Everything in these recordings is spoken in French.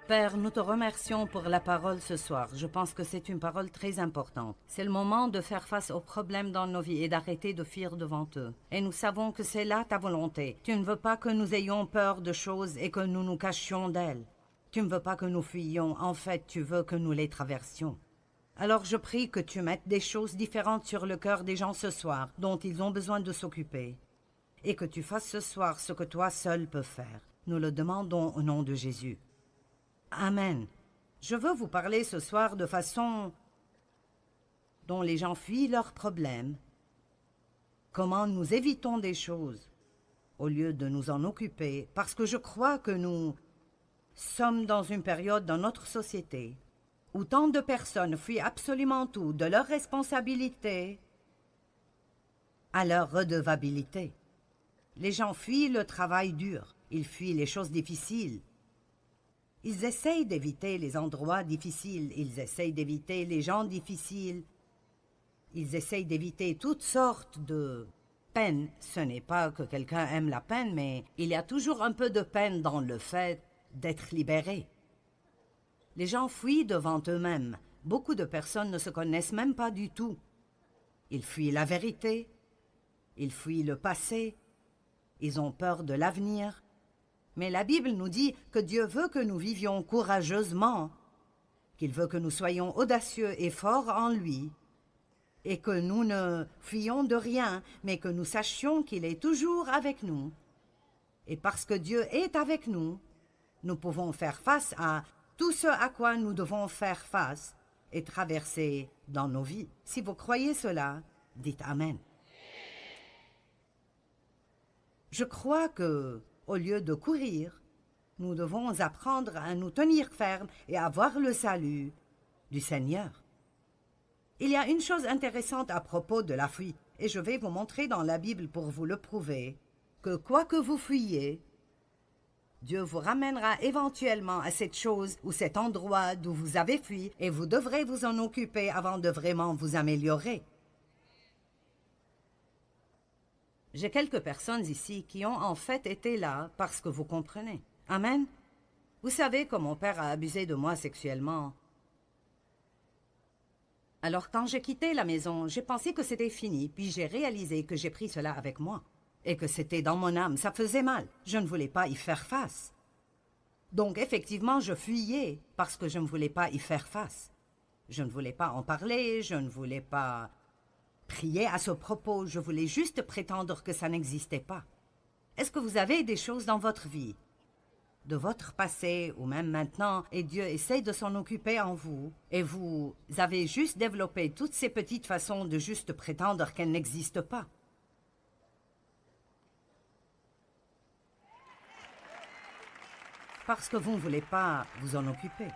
Père, nous te remercions pour la parole ce soir. Je pense que c'est une parole très importante. C'est le moment de faire face aux problèmes dans nos vies et d'arrêter de fuir devant eux. Et nous savons que c'est là ta volonté. Tu ne veux pas que nous ayons peur de choses et que nous nous cachions d'elles. Tu ne veux pas que nous fuyions. En fait, tu veux que nous les traversions. Alors je prie que tu mettes des choses différentes sur le cœur des gens ce soir, dont ils ont besoin de s'occuper. Et que tu fasses ce soir ce que toi seul peux faire. Nous le demandons au nom de Jésus. Amen. Je veux vous parler ce soir de façon dont les gens fuient leurs problèmes. Comment nous évitons des choses au lieu de nous en occuper, parce que je crois que nous sommes dans une période dans notre société où tant de personnes fuient absolument tout, de leur responsabilité à leur redevabilité. Les gens fuient le travail dur, ils fuient les choses difficiles. Ils essayent d'éviter les endroits difficiles, ils essayent d'éviter les gens difficiles, ils essayent d'éviter toutes sortes de peines. Ce n'est pas que quelqu'un aime la peine, mais il y a toujours un peu de peine dans le fait d'être libéré. Les gens fuient devant eux-mêmes. Beaucoup de personnes ne se connaissent même pas du tout. Ils fuient la vérité, ils fuient le passé, ils ont peur de l'avenir. Mais la Bible nous dit que Dieu veut que nous vivions courageusement, qu'il veut que nous soyons audacieux et forts en lui, et que nous ne fuyions de rien, mais que nous sachions qu'il est toujours avec nous. Et parce que Dieu est avec nous, nous pouvons faire face à tout ce à quoi nous devons faire face et traverser dans nos vies. Si vous croyez cela, dites Amen. Je crois que, au lieu de courir, nous devons apprendre à nous tenir fermes et à voir le salut du Seigneur. Il y a une chose intéressante à propos de la fuite, et je vais vous montrer dans la Bible pour vous le prouver, que quoi que vous fuyiez, Dieu vous ramènera éventuellement à cette chose ou cet endroit d'où vous avez fui, et vous devrez vous en occuper avant de vraiment vous améliorer. J'ai quelques personnes ici qui ont en fait été là parce que vous comprenez. Amen. Vous savez que mon père a abusé de moi sexuellement. Alors quand j'ai quitté la maison, j'ai pensé que c'était fini, puis j'ai réalisé que j'ai pris cela avec moi. Et que c'était dans mon âme, ça faisait mal. Je ne voulais pas y faire face. Donc effectivement, je fuyais parce que je ne voulais pas y faire face. Je ne voulais pas en parler, je ne voulais pas prier à ce propos, je voulais juste prétendre que ça n'existait pas. Est-ce que vous avez des choses dans votre vie, de votre passé ou même maintenant, et Dieu essaie de s'en occuper en vous, et vous avez juste développé toutes ces petites façons de juste prétendre qu'elles n'existent pas? Parce que vous ne voulez pas vous en occuper.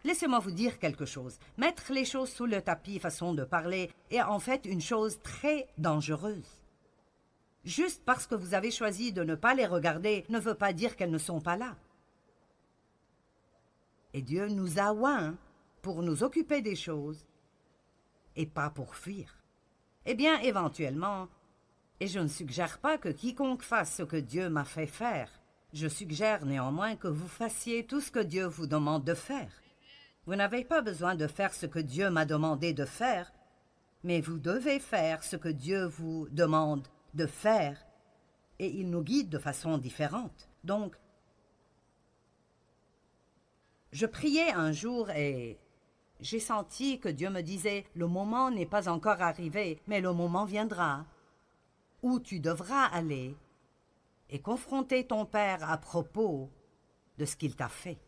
Laissez-moi vous dire quelque chose. Mettre les choses sous le tapis, façon de parler, est en fait une chose très dangereuse. Juste parce que vous avez choisi de ne pas les regarder ne veut pas dire qu'elles ne sont pas là. Et Dieu nous a oints pour nous occuper des choses et pas pour fuir. Eh bien, éventuellement, et je ne suggère pas que quiconque fasse ce que Dieu m'a fait faire, je suggère néanmoins que vous fassiez tout ce que Dieu vous demande de faire. Vous n'avez pas besoin de faire ce que Dieu m'a demandé de faire, mais vous devez faire ce que Dieu vous demande de faire, et il nous guide de façon différente. Donc, je priais un jour et j'ai senti que Dieu me disait « Le moment n'est pas encore arrivé, mais le moment viendra où tu devras aller et confronter ton Père à propos de ce qu'il t'a fait. »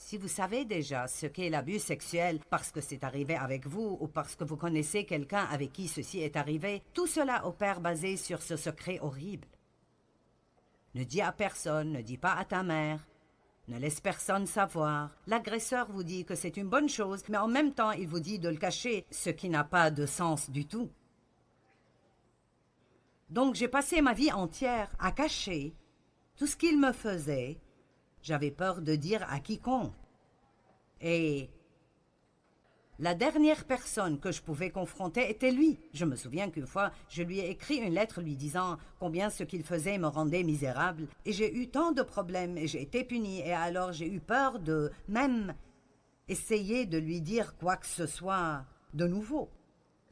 Si vous savez déjà ce qu'est l'abus sexuel parce que c'est arrivé avec vous ou parce que vous connaissez quelqu'un avec qui ceci est arrivé, tout cela opère basé sur ce secret horrible. Ne dis à personne, ne dis pas à ta mère, ne laisse personne savoir. L'agresseur vous dit que c'est une bonne chose, mais en même temps il vous dit de le cacher, ce qui n'a pas de sens du tout. Donc j'ai passé ma vie entière à cacher tout ce qu'il me faisait. J'avais peur de dire à quiconque. Et La dernière personne que je pouvais confronter était lui. Je me souviens qu'une fois, je lui ai écrit une lettre lui disant combien ce qu'il faisait me rendait misérable. Et j'ai eu tant de problèmes et j'ai été punie. Et alors j'ai eu peur de même essayer de lui dire quoi que ce soit de nouveau.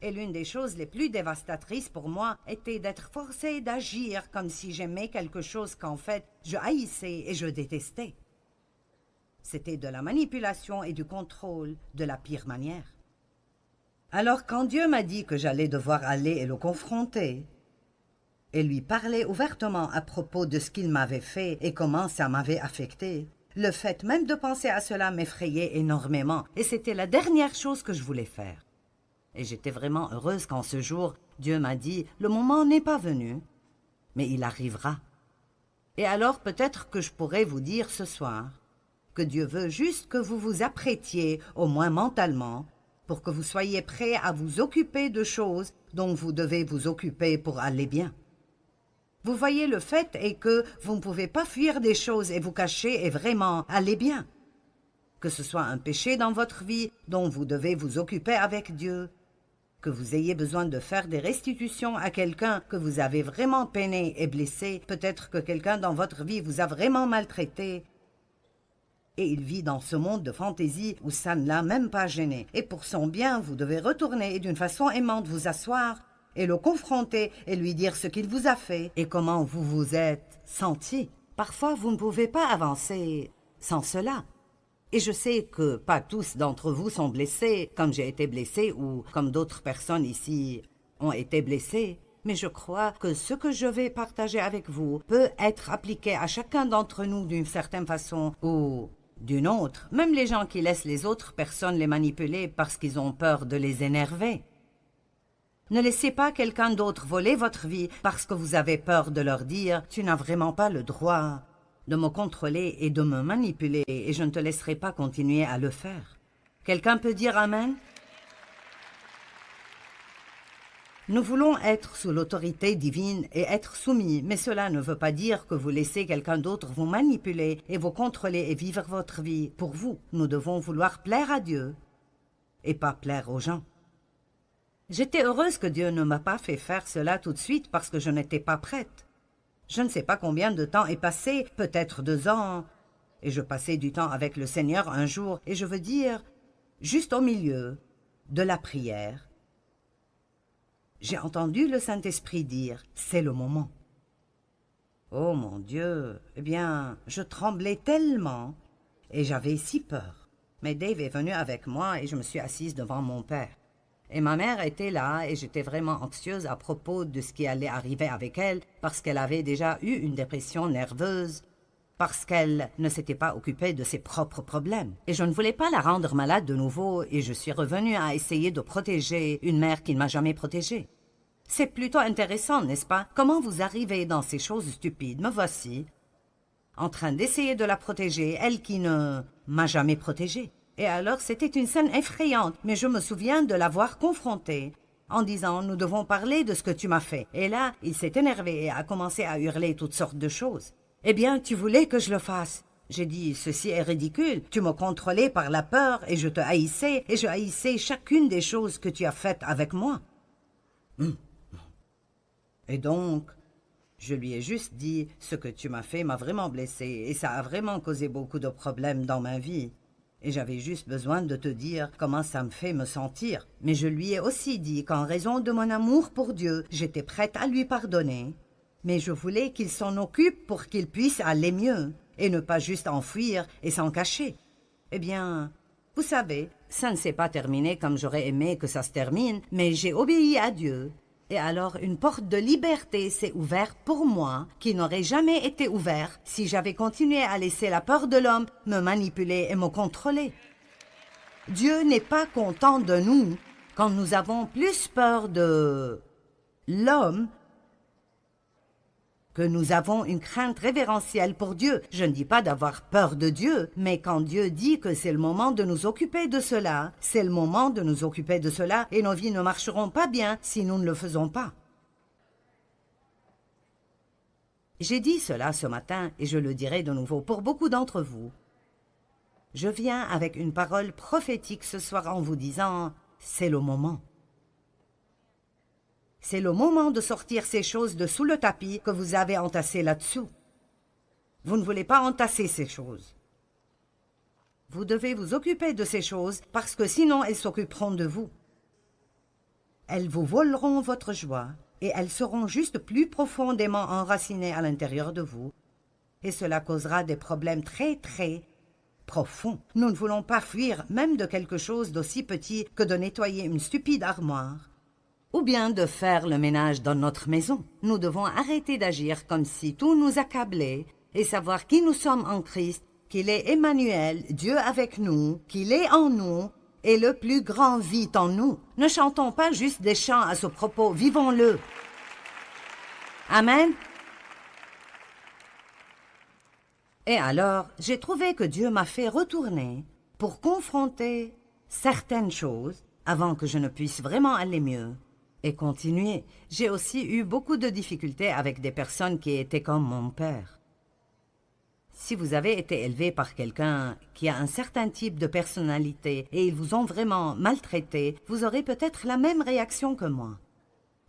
Et l'une des choses les plus dévastatrices pour moi était d'être forcée d'agir comme si j'aimais quelque chose qu'en fait je haïssais et je détestais. C'était de la manipulation et du contrôle de la pire manière. Alors quand Dieu m'a dit que j'allais devoir aller et le confronter, et lui parler ouvertement à propos de ce qu'il m'avait fait et comment ça m'avait affecté, le fait même de penser à cela m'effrayait énormément, et c'était la dernière chose que je voulais faire. Et j'étais vraiment heureuse quand ce jour, Dieu m'a dit « Le moment n'est pas venu, mais il arrivera. » Et alors peut-être que je pourrais vous dire ce soir que Dieu veut juste que vous vous apprêtiez, au moins mentalement, pour que vous soyez prêts à vous occuper de choses dont vous devez vous occuper pour aller bien. Vous voyez, le fait est que vous ne pouvez pas fuir des choses et vous cacher et vraiment aller bien. Que ce soit un péché dans votre vie dont vous devez vous occuper avec Dieu, que vous ayez besoin de faire des restitutions à quelqu'un que vous avez vraiment peiné et blessé, peut-être que quelqu'un dans votre vie vous a vraiment maltraité, et il vit dans ce monde de fantaisie où ça ne l'a même pas gêné. Et pour son bien, vous devez retourner et d'une façon aimante vous asseoir et le confronter et lui dire ce qu'il vous a fait et comment vous vous êtes senti. Parfois, vous ne pouvez pas avancer sans cela. Et je sais que pas tous d'entre vous sont blessés, comme j'ai été blessée ou comme d'autres personnes ici ont été blessées. Mais je crois que ce que je vais partager avec vous peut être appliqué à chacun d'entre nous d'une certaine façon ou d'une autre. Même les gens qui laissent les autres personnes les manipuler parce qu'ils ont peur de les énerver. Ne laissez pas quelqu'un d'autre voler votre vie parce que vous avez peur de leur dire « Tu n'as vraiment pas le droit de me contrôler et de me manipuler et je ne te laisserai pas continuer à le faire. » Quelqu'un peut dire Amen? Nous voulons être sous l'autorité divine et être soumis, mais cela ne veut pas dire que vous laissez quelqu'un d'autre vous manipuler et vous contrôler et vivre votre vie pour vous. Nous devons vouloir plaire à Dieu et pas plaire aux gens. J'étais heureuse que Dieu ne m'a pas fait faire cela tout de suite parce que je n'étais pas prête. Je ne sais pas combien de temps est passé, peut-être 2 ans, et je passais du temps avec le Seigneur un jour, et je veux dire, juste au milieu de la prière, j'ai entendu le Saint-Esprit dire « C'est le moment ». Oh mon Dieu, eh bien, je tremblais tellement et j'avais si peur. Mais Dave est venu avec moi et je me suis assise devant mon père. Et ma mère était là et j'étais vraiment anxieuse à propos de ce qui allait arriver avec elle parce qu'elle avait déjà eu une dépression nerveuse, parce qu'elle ne s'était pas occupée de ses propres problèmes. Et je ne voulais pas la rendre malade de nouveau et je suis revenue à essayer de protéger une mère qui ne m'a jamais protégée. C'est plutôt intéressant, n'est-ce pas? Comment vous arrivez dans ces choses stupides? Me voici, en train d'essayer de la protéger, elle qui ne m'a jamais protégée. Et alors c'était une scène effrayante, mais je me souviens de l'avoir confrontée en disant « Nous devons parler de ce que tu m'as fait ». Et là, il s'est énervé et a commencé à hurler toutes sortes de choses. « Eh bien, tu voulais que je le fasse ?» J'ai dit « Ceci est ridicule, tu me contrôlais par la peur et je te haïssais et je haïssais chacune des choses que tu as faites avec moi. » Et donc, je lui ai juste dit « Ce que tu m'as fait m'a vraiment blessée et ça a vraiment causé beaucoup de problèmes dans ma vie. » Et j'avais juste besoin de te dire comment ça me fait me sentir. Mais je lui ai aussi dit qu'en raison de mon amour pour Dieu, j'étais prête à lui pardonner. Mais je voulais qu'il s'en occupe pour qu'il puisse aller mieux et ne pas juste enfuir et s'en cacher. Eh bien, vous savez, ça ne s'est pas terminé comme j'aurais aimé que ça se termine, mais j'ai obéi à Dieu. Et alors une porte de liberté s'est ouverte pour moi, qui n'aurait jamais été ouverte si j'avais continué à laisser la peur de l'homme me manipuler et me contrôler. Dieu n'est pas content de nous quand nous avons plus peur de l'homme que nous avons une crainte révérentielle pour Dieu. Je ne dis pas d'avoir peur de Dieu, mais quand Dieu dit que c'est le moment de nous occuper de cela, c'est le moment de nous occuper de cela et nos vies ne marcheront pas bien si nous ne le faisons pas. J'ai dit cela ce matin et je le dirai de nouveau pour beaucoup d'entre vous. Je viens avec une parole prophétique ce soir en vous disant, c'est le moment. C'est le moment de sortir ces choses de sous le tapis que vous avez entassées là-dessous. Vous ne voulez pas entasser ces choses. Vous devez vous occuper de ces choses parce que sinon elles s'occuperont de vous. Elles vous voleront votre joie et elles seront juste plus profondément enracinées à l'intérieur de vous. Et cela causera des problèmes très profonds. Nous ne voulons pas fuir même de quelque chose d'aussi petit que de nettoyer une stupide armoire ou bien de faire le ménage dans notre maison. Nous devons arrêter d'agir comme si tout nous accablait et savoir qui nous sommes en Christ, qu'il est Emmanuel, Dieu avec nous, qu'il est en nous et le plus grand vit en nous. Ne chantons pas juste des chants à ce propos, vivons-le. Amen. Et alors, j'ai trouvé que Dieu m'a fait retourner pour confronter certaines choses avant que je ne puisse vraiment aller mieux et continuer. J'ai aussi eu beaucoup de difficultés avec des personnes qui étaient comme mon père. Si vous avez été élevé par quelqu'un qui a un certain type de personnalité et ils vous ont vraiment maltraité, vous aurez peut-être la même réaction que moi.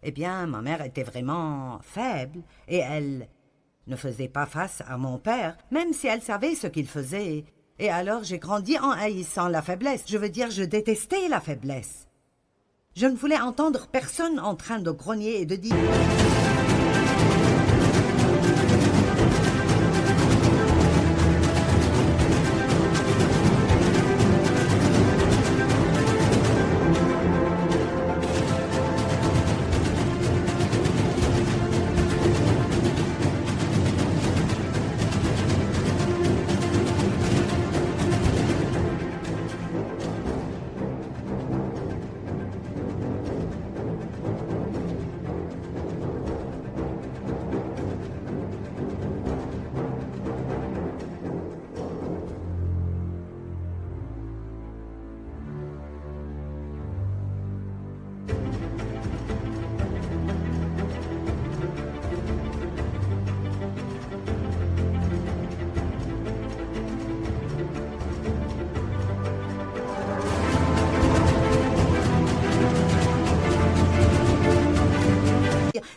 Eh bien, ma mère était vraiment faible et elle ne faisait pas face à mon père, même si elle savait ce qu'il faisait. Et alors j'ai grandi en haïssant la faiblesse. Je veux dire, je détestais la faiblesse. Je ne voulais entendre personne en train de grogner et de dire...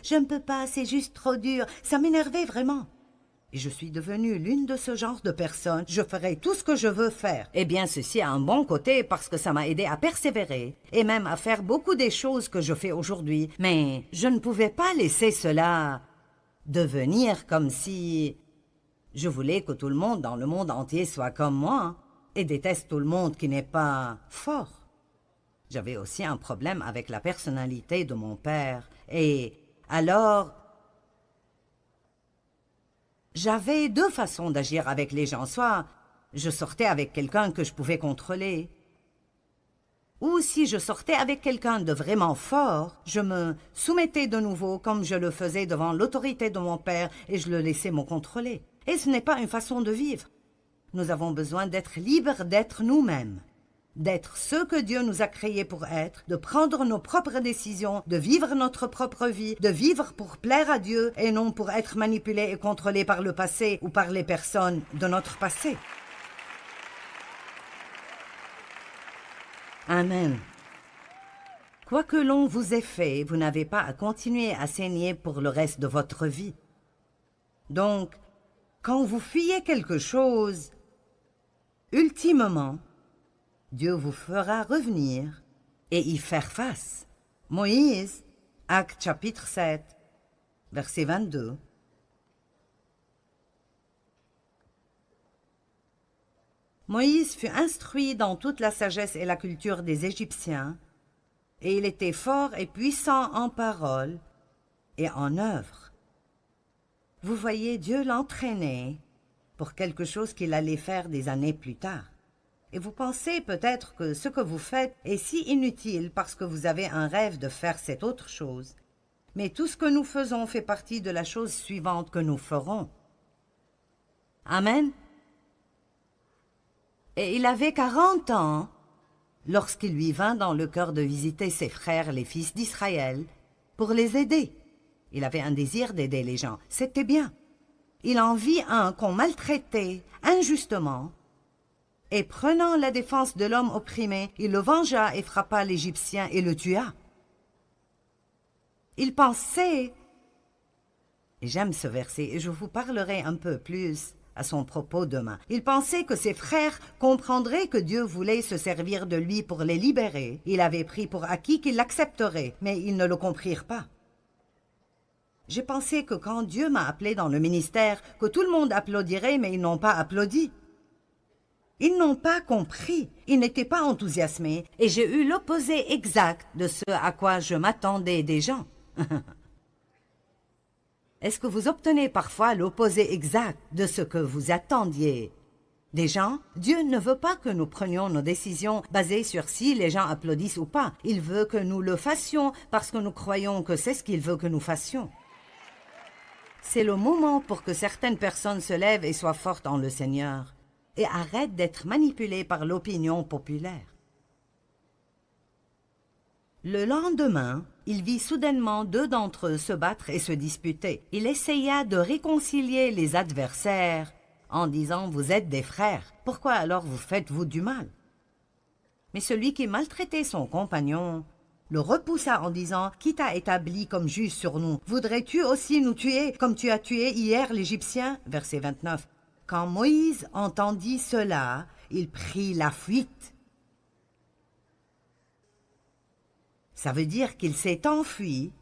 Je ne peux pas, c'est juste trop dur. Ça m'énervait vraiment. Et je suis devenue l'une de ce genre de personnes. Je ferai tout ce que je veux faire. Eh bien, ceci a un bon côté parce que ça m'a aidé à persévérer et même à faire beaucoup des choses que je fais aujourd'hui. Mais je ne pouvais pas laisser cela devenir comme si je voulais que tout le monde dans le monde entier soit comme moi et déteste tout le monde qui n'est pas fort. J'avais aussi un problème avec la personnalité de mon père et... Alors, j'avais deux façons d'agir avec les gens. Soit je sortais avec quelqu'un que je pouvais contrôler, ou si je sortais avec quelqu'un de vraiment fort, je me soumettais de nouveau comme je le faisais devant l'autorité de mon père et je le laissais me contrôler. Et ce n'est pas une façon de vivre. Nous avons besoin d'être libres d'être nous-mêmes. D'être ce que Dieu nous a créés pour être, de prendre nos propres décisions, de vivre notre propre vie, de vivre pour plaire à Dieu et non pour être manipulés et contrôlés par le passé ou par les personnes de notre passé. Amen. Quoi que l'on vous ait fait, vous n'avez pas à continuer à saigner pour le reste de votre vie. Donc, quand vous fuyez quelque chose, ultimement, Dieu vous fera revenir et y faire face. Moïse, Actes chapitre 7, verset 22. Moïse fut instruit dans toute la sagesse et la culture des Égyptiens, et il était fort et puissant en parole et en œuvre. Vous voyez, Dieu l'entraînait pour quelque chose qu'il allait faire des années plus tard. Et vous pensez peut-être que ce que vous faites est si inutile parce que vous avez un rêve de faire cette autre chose. Mais tout ce que nous faisons fait partie de la chose suivante que nous ferons. Amen. Et il avait 40 ans lorsqu'il lui vint dans le cœur de visiter ses frères, les fils d'Israël, pour les aider. Il avait un désir d'aider les gens. C'était bien. Il en vit un qu'on maltraitait injustement. Et prenant la défense de l'homme opprimé, il le vengea et frappa l'Égyptien et le tua. Il pensait, et j'aime ce verset, et je vous parlerai un peu plus à son propos demain. Il pensait que ses frères comprendraient que Dieu voulait se servir de lui pour les libérer. Il avait pris pour acquis qu'ils l'accepteraient, mais ils ne le comprirent pas. J'ai pensé que quand Dieu m'a appelé dans le ministère, que tout le monde applaudirait, mais ils n'ont pas applaudi. Ils n'ont pas compris, ils n'étaient pas enthousiasmés, et j'ai eu l'opposé exact de ce à quoi je m'attendais des gens. Est-ce que vous obtenez parfois l'opposé exact de ce que vous attendiez des gens? Dieu ne veut pas que nous prenions nos décisions basées sur si les gens applaudissent ou pas. Il veut que nous le fassions parce que nous croyons que c'est ce qu'il veut que nous fassions. C'est le moment pour que certaines personnes se lèvent et soient fortes en le Seigneur et arrêtent d'être manipulées par l'opinion populaire. Le lendemain, il vit soudainement deux d'entre eux se battre et se disputer. Il essaya de réconcilier les adversaires en disant « Vous êtes des frères, pourquoi alors vous faites-vous du mal ?» Mais celui qui maltraitait son compagnon le repoussa en disant « Qui t'a établi comme juge sur nous? Voudrais-tu aussi nous tuer comme tu as tué hier l'Égyptien » Verset 29. Quand Moïse entendit cela, il prit la fuite. Ça veut dire qu'il s'est enfui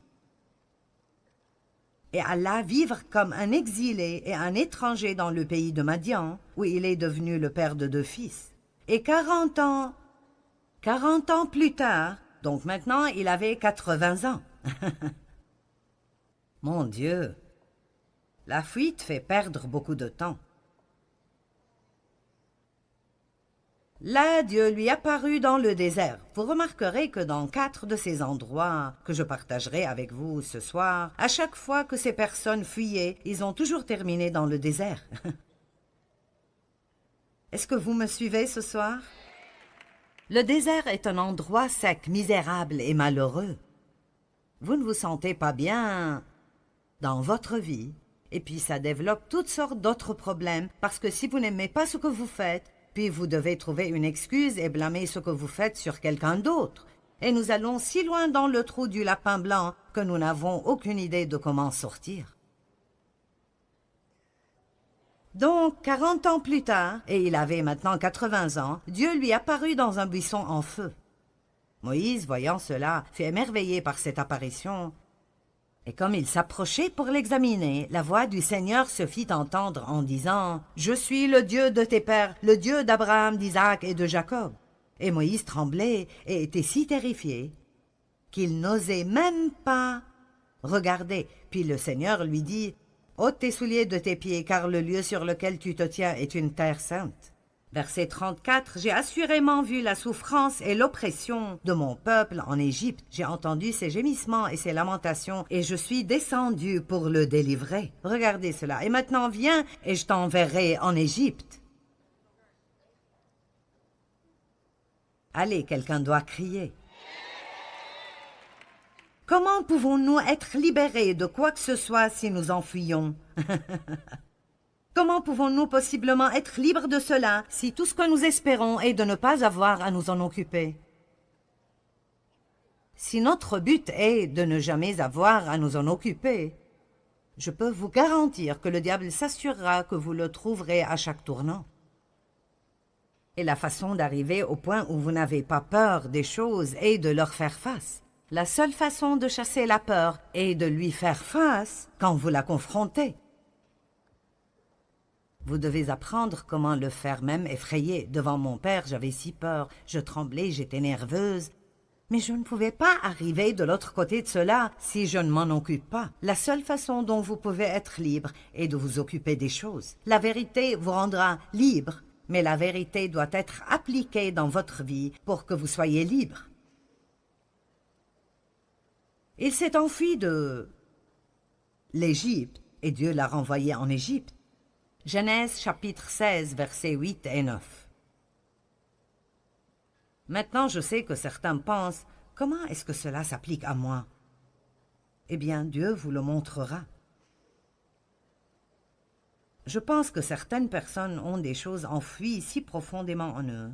et alla vivre comme un exilé et un étranger dans le pays de Madian, où il est devenu le père de 2 fils. Et 40 ans plus tard, donc maintenant il avait 80 ans. Mon Dieu, la fuite fait perdre beaucoup de temps. Là, Dieu lui apparut dans le désert. Vous remarquerez que dans 4 de ces endroits que je partagerai avec vous ce soir, à chaque fois que ces personnes fuyaient, ils ont toujours terminé dans le désert. Est-ce que vous me suivez ce soir? Le désert est un endroit sec, misérable et malheureux. Vous ne vous sentez pas bien dans votre vie, et puis ça développe toutes sortes d'autres problèmes, parce que si vous n'aimez pas ce que vous faites, puis vous devez trouver une excuse et blâmer ce que vous faites sur quelqu'un d'autre. Et nous allons si loin dans le trou du lapin blanc que nous n'avons aucune idée de comment sortir. Donc, 40 ans plus tard, et il avait maintenant 80 ans, Dieu lui apparut dans un buisson en feu. Moïse, voyant cela, fut émerveillé par cette apparition. Et comme il s'approchait pour l'examiner, la voix du Seigneur se fit entendre en disant « Je suis le Dieu de tes pères, le Dieu d'Abraham, d'Isaac et de Jacob. » Et Moïse tremblait et était si terrifié qu'il n'osait même pas regarder. Puis le Seigneur lui dit « Ôte tes souliers de tes pieds, car le lieu sur lequel tu te tiens est une terre sainte. » Verset 34, « J'ai assurément vu la souffrance et l'oppression de mon peuple en Égypte. J'ai entendu ses gémissements et ses lamentations, et je suis descendu pour le délivrer. Regardez cela. Et maintenant viens, et je t'enverrai en Égypte. » Allez, quelqu'un doit crier. Comment pouvons-nous être libérés de quoi que ce soit si nous en fuyons? Comment pouvons-nous possiblement être libres de cela si tout ce que nous espérons est de ne pas avoir à nous en occuper? Si notre but est de ne jamais avoir à nous en occuper, je peux vous garantir que le diable s'assurera que vous le trouverez à chaque tournant. Et la façon d'arriver au point où vous n'avez pas peur des choses est de leur faire face. La seule façon de chasser la peur est de lui faire face quand vous la confrontez. Vous devez apprendre comment le faire même effrayé. Devant mon père, j'avais si peur, je tremblais, j'étais nerveuse. Mais je ne pouvais pas arriver de l'autre côté de cela si je ne m'en occupe pas. La seule façon dont vous pouvez être libre est de vous occuper des choses. La vérité vous rendra libre, mais la vérité doit être appliquée dans votre vie pour que vous soyez libre. Il s'est enfui de l'Égypte et Dieu l'a renvoyé en Égypte. Genèse chapitre 16, versets 8 et 9. Maintenant, je sais que certains pensent, comment est-ce que cela s'applique à moi? Eh bien, Dieu vous le montrera. Je pense que certaines personnes ont des choses enfouies si profondément en eux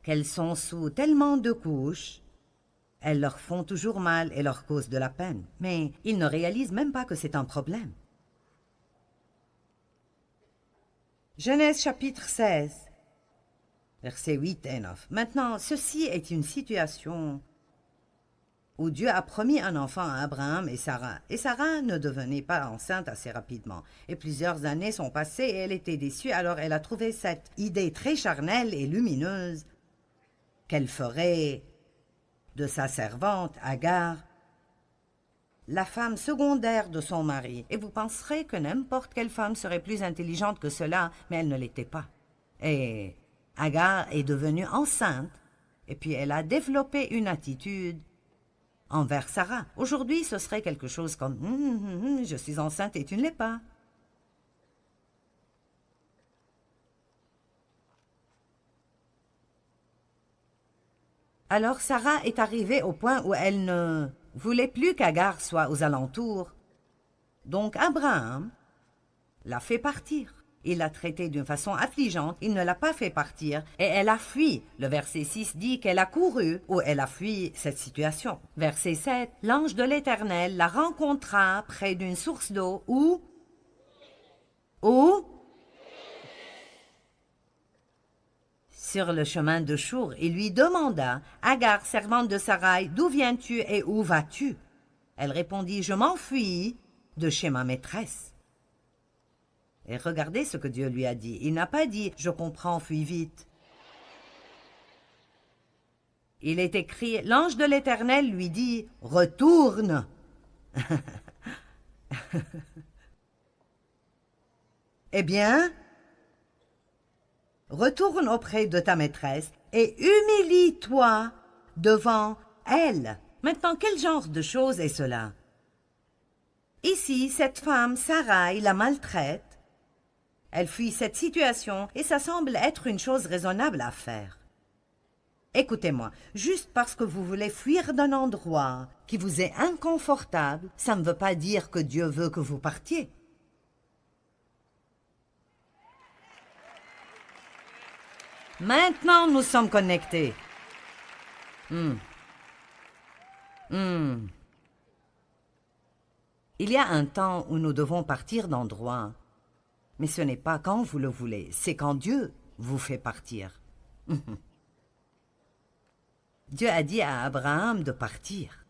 qu'elles sont sous tellement de couches, elles leur font toujours mal et leur causent de la peine. Mais ils ne réalisent même pas que c'est un problème. Genèse chapitre 16, versets 8 et 9. Maintenant, ceci est une situation où Dieu a promis un enfant à Abraham et Sarah ne devenait pas enceinte assez rapidement. Et plusieurs années sont passées et elle était déçue, alors elle a trouvé cette idée très charnelle et lumineuse qu'elle ferait de sa servante, Agar, la femme secondaire de son mari. Et vous penserez que n'importe quelle femme serait plus intelligente que cela, mais elle ne l'était pas. Et Agar est devenue enceinte, et puis elle a développé une attitude envers Sarah. Aujourd'hui, ce serait quelque chose comme « je suis enceinte et tu ne l'es pas ». Alors Sarah est arrivée au point où elle ne voulait plus qu'Agar soit aux alentours. Donc Abraham l'a fait partir. Il l'a traitée d'une façon affligeante, il ne l'a pas fait partir et elle a fui. Le verset 6 dit qu'elle a couru ou elle a fui cette situation. Verset 7, l'ange de l'Éternel la rencontra près d'une source d'eau où sur le chemin de Chour, il lui demanda, « Agar, servante de Sarai, d'où viens-tu et où vas-tu » Elle répondit, « Je m'enfuis de chez ma maîtresse. » Et regardez ce que Dieu lui a dit. Il n'a pas dit, « Je comprends, fuis vite. » Il est écrit, l'ange de l'Éternel lui dit, « Retourne. » Eh bien, retourne auprès de ta maîtresse et humilie-toi devant elle. Maintenant, quel genre de chose est cela? Ici, cette femme, Sarai, la maltraite. Elle fuit cette situation et ça semble être une chose raisonnable à faire. Écoutez-moi, juste parce que vous voulez fuir d'un endroit qui vous est inconfortable, ça ne veut pas dire que Dieu veut que vous partiez. Maintenant, nous sommes connectés. Il y a un temps où nous devons partir d'endroit, mais ce n'est pas quand vous le voulez, c'est quand Dieu vous fait partir. Dieu a dit à Abraham de partir.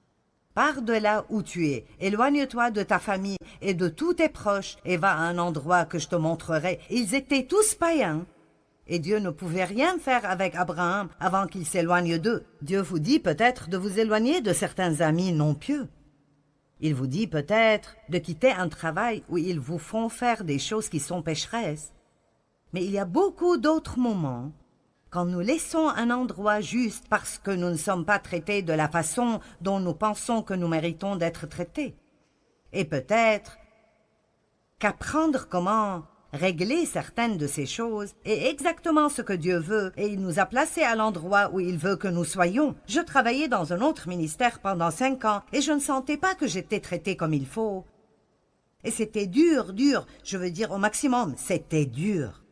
Pars de là où tu es, éloigne-toi de ta famille et de tous tes proches et va à un endroit que je te montrerai. Ils étaient tous païens. Et Dieu ne pouvait rien faire avec Abraham avant qu'il s'éloigne d'eux. Dieu vous dit peut-être de vous éloigner de certains amis non pieux. Il vous dit peut-être de quitter un travail où ils vous font faire des choses qui sont pécheresses. Mais il y a beaucoup d'autres moments quand nous laissons un endroit juste parce que nous ne sommes pas traités de la façon dont nous pensons que nous méritons d'être traités. Et peut-être qu'apprendre comment régler certaines de ces choses est exactement ce que Dieu veut et il nous a placés à l'endroit où il veut que nous soyons. Je travaillais dans un autre ministère pendant 5 ans et je ne sentais pas que j'étais traitée comme il faut. Et c'était dur, je veux dire au maximum, c'était dur.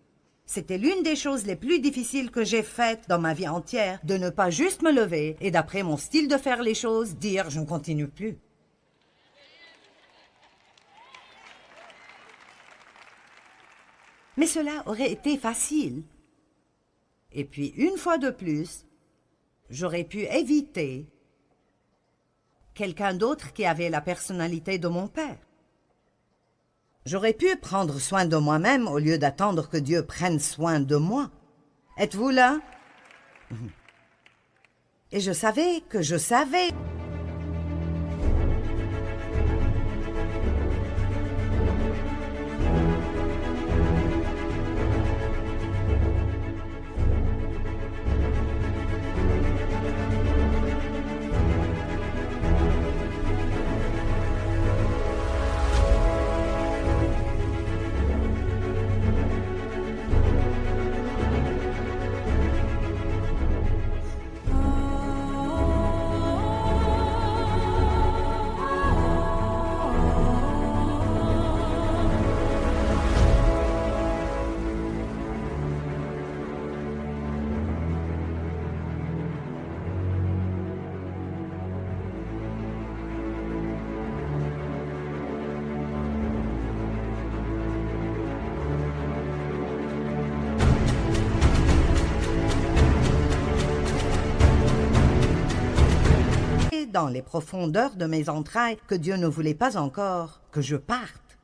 C'était l'une des choses les plus difficiles que j'ai faites dans ma vie entière, de ne pas juste me lever et d'après mon style de faire les choses, dire je ne continue plus. Mais cela aurait été facile. Et puis, une fois de plus, j'aurais pu éviter quelqu'un d'autre qui avait la personnalité de mon père. J'aurais pu prendre soin de moi-même au lieu d'attendre que Dieu prenne soin de moi. Êtes-vous là? Et je savais que je savais. dans les profondeurs de mes entrailles que Dieu ne voulait pas encore que je parte.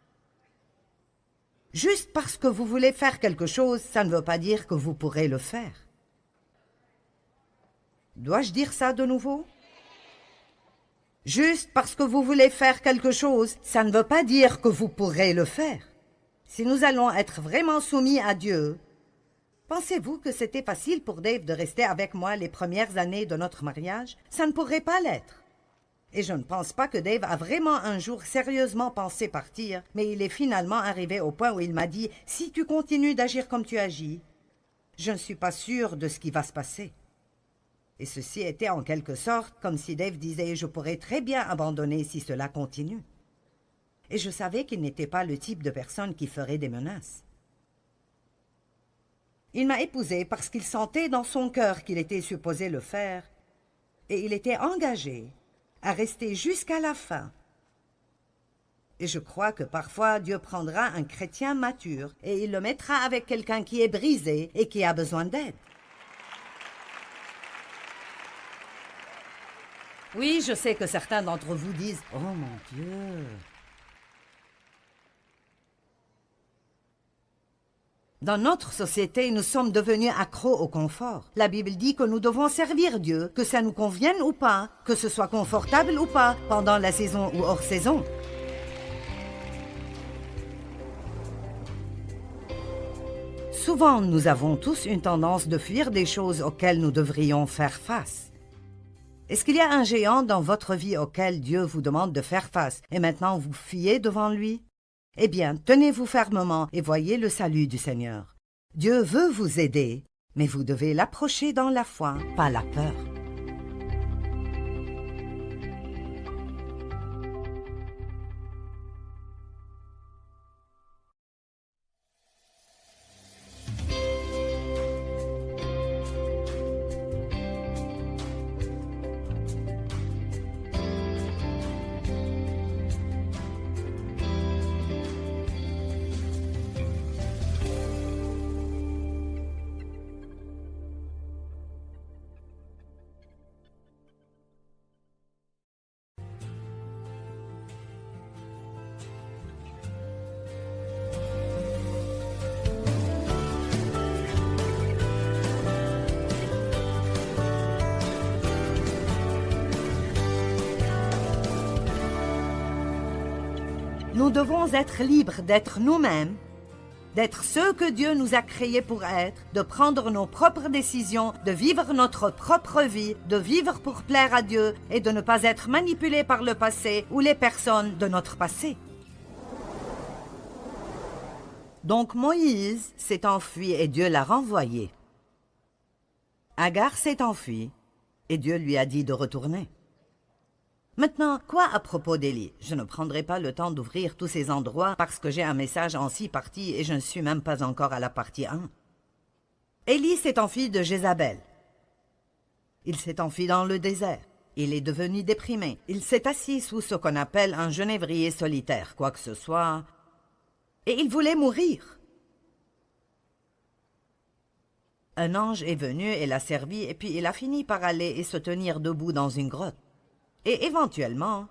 Juste parce que vous voulez faire quelque chose, ça ne veut pas dire que vous pourrez le faire. Dois-je dire ça de nouveau? Juste parce que vous voulez faire quelque chose, ça ne veut pas dire que vous pourrez le faire. Si nous allons être vraiment soumis à Dieu, pensez-vous que c'était facile pour Dave de rester avec moi les premières années de notre mariage? Ça ne pourrait pas l'être. Et je ne pense pas que Dave a vraiment un jour sérieusement pensé partir, mais il est finalement arrivé au point où il m'a dit « Si tu continues d'agir comme tu agis, je ne suis pas sûr de ce qui va se passer. » Et ceci était en quelque sorte comme si Dave disait « Je pourrais très bien abandonner si cela continue. » Et je savais qu'il n'était pas le type de personne qui ferait des menaces. Il m'a épousée parce qu'il sentait dans son cœur qu'il était supposé le faire, et il était engagé à rester jusqu'à la fin. Et je crois que parfois Dieu prendra un chrétien mature et il le mettra avec quelqu'un qui est brisé et qui a besoin d'aide. Oui, je sais que certains d'entre vous disent « Oh mon Dieu !» Dans notre société, nous sommes devenus accros au confort. La Bible dit que nous devons servir Dieu, que ça nous convienne ou pas, que ce soit confortable ou pas, pendant la saison ou hors saison. Souvent, nous avons tous une tendance de fuir des choses auxquelles nous devrions faire face. Est-ce qu'il y a un géant dans votre vie auquel Dieu vous demande de faire face et maintenant vous fuyez devant lui? Eh bien, tenez-vous fermement et voyez le salut du Seigneur. Dieu veut vous aider, mais vous devez l'approcher dans la foi, pas la peur. Nous devons être libres d'être nous-mêmes, d'être ceux que Dieu nous a créés pour être, de prendre nos propres décisions, de vivre notre propre vie, de vivre pour plaire à Dieu et de ne pas être manipulés par le passé ou les personnes de notre passé. Donc Moïse s'est enfui et Dieu l'a renvoyé. Agar s'est enfuie et Dieu lui a dit de retourner. Maintenant, quoi à propos d'Élie? Je ne prendrai pas le temps d'ouvrir tous ces endroits parce que j'ai un message en 6 parties et je ne suis même pas encore à la partie 1. Élie s'est enfui de Jézabel. Il s'est enfui dans le désert. Il est devenu déprimé. Il s'est assis sous ce qu'on appelle un genévrier solitaire, quoi que ce soit, et il voulait mourir. Un ange est venu et l'a servi et puis il a fini par aller et se tenir debout dans une grotte. Et éventuellement,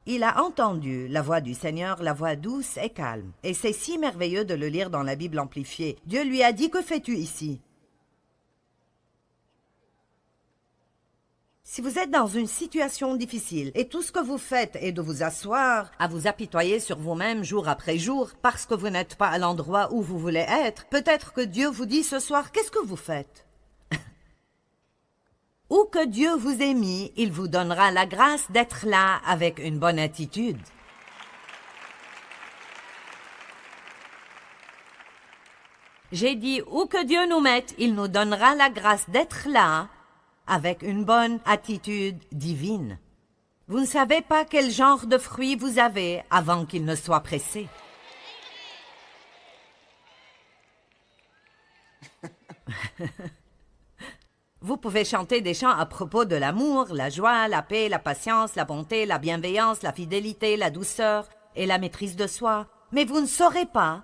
il a entendu la voix du Seigneur, la voix douce et calme. Et c'est si merveilleux de le lire dans la Bible amplifiée. Dieu lui a dit « Que fais-tu ici ?» Si vous êtes dans une situation difficile et tout ce que vous faites est de vous asseoir, à vous apitoyer sur vous-même jour après jour, parce que vous n'êtes pas à l'endroit où vous voulez être, peut-être que Dieu vous dit ce soir « Qu'est-ce que vous faites ?» Où que Dieu vous ait mis, il vous donnera la grâce d'être là avec une bonne attitude. J'ai dit, où que Dieu nous mette, il nous donnera la grâce d'être là avec une bonne attitude divine. Vous ne savez pas quel genre de fruits vous avez avant qu'il ne soit pressé. Vous pouvez chanter des chants à propos de l'amour, la joie, la paix, la patience, la bonté, la bienveillance, la fidélité, la douceur et la maîtrise de soi. Mais vous ne saurez pas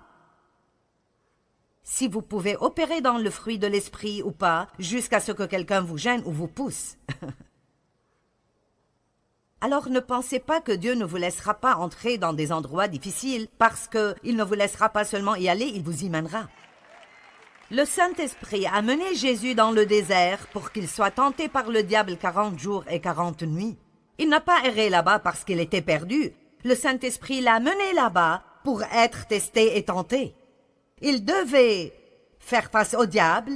si vous pouvez opérer dans le fruit de l'esprit ou pas jusqu'à ce que quelqu'un vous gêne ou vous pousse. Alors ne pensez pas que Dieu ne vous laissera pas entrer dans des endroits difficiles, parce qu'il ne vous laissera pas seulement y aller, il vous y mènera. Le Saint-Esprit a mené Jésus dans le désert pour qu'il soit tenté par le diable 40 jours et 40 nuits. Il n'a pas erré là-bas parce qu'il était perdu. Le Saint-Esprit l'a mené là-bas pour être testé et tenté. Il devait faire face au diable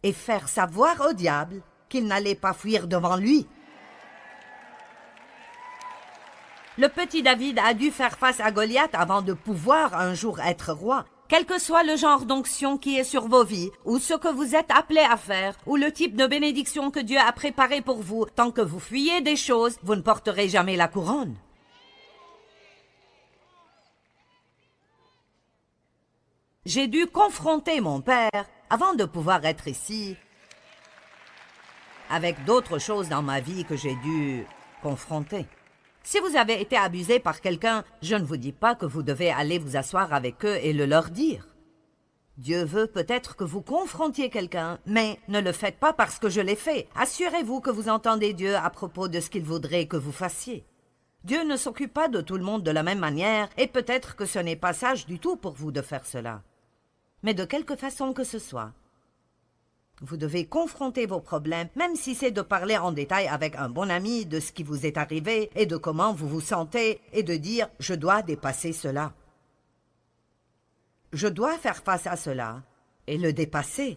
et faire savoir au diable qu'il n'allait pas fuir devant lui. Le petit David a dû faire face à Goliath avant de pouvoir un jour être roi. Quel que soit le genre d'onction qui est sur vos vies, ou ce que vous êtes appelés à faire, ou le type de bénédiction que Dieu a préparé pour vous, tant que vous fuyez des choses, vous ne porterez jamais la couronne. J'ai dû confronter mon père avant de pouvoir être ici, avec d'autres choses dans ma vie que j'ai dû confronter. Si vous avez été abusé par quelqu'un, je ne vous dis pas que vous devez aller vous asseoir avec eux et le leur dire. Dieu veut peut-être que vous confrontiez quelqu'un, mais ne le faites pas parce que je l'ai fait. Assurez-vous que vous entendez Dieu à propos de ce qu'il voudrait que vous fassiez. Dieu ne s'occupe pas de tout le monde de la même manière, et peut-être que ce n'est pas sage du tout pour vous de faire cela. Mais de quelque façon que ce soit, vous devez confronter vos problèmes, même si c'est de parler en détail avec un bon ami de ce qui vous est arrivé et de comment vous vous sentez, et de dire « je dois dépasser cela ». Je dois faire face à cela et le dépasser.